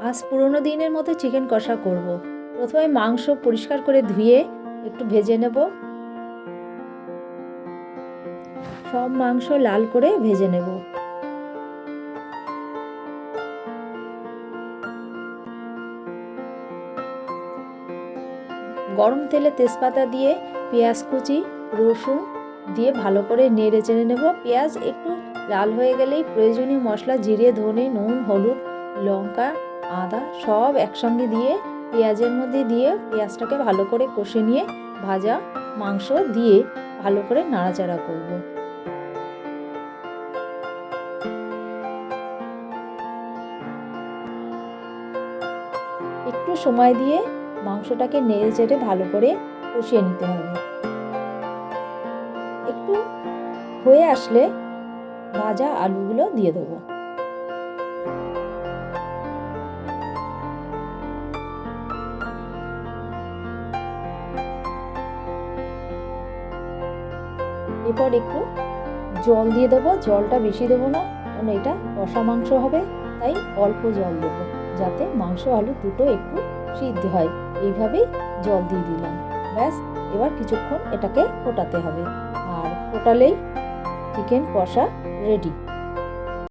আজ পুরোনো দিনের মতো চিকেন কষা করব। প্রথমে মাংস পরিষ্কার করে ধুয়ে একটু ভেজে নেব। সব মাংস লাল করে ভেজে নেব। গরম তেলে তেজপাতা দিয়ে পেঁয়াজ কুচি, রসুন দিয়ে ভালো করে নেড়ে চেড়ে নেব। পেঁয়াজ একটু লাল হয়ে গেলেই প্রয়োজনীয় মশলা জিরে, ধনে, নুন, হলুদ, লঙ্কা, আদা সব একসঙ্গে দিয়ে পেঁয়াজের মধ্যে দিয়ে পেঁয়াজটাকে ভালো করে কষে নিয়ে ভাজা মাংস দিয়ে ভালো করে নাড়াচাড়া করব। একটু সময় দিয়ে মাংসটাকে নেড়ে চেড়ে ভালো করে কষিয়ে নিতে হবে। একটু হয়ে আসলে ভাজা আলুগুলো দিয়ে দেবো। এরপর একটু জল দিয়ে দেবো। জলটা বেশি দেবো না, কারণ এটা কষা মাংস হবে, তাই অল্প জল দেবো যাতে মাংস আলু দুটো একটু সিদ্ধ হয়। এইভাবেই জল দিয়ে দিলাম। ব্যাস, এবার কিছুক্ষণ এটাকে ফোটাতে হবে, আর ফোটালেই চিকেন কষা রেডি।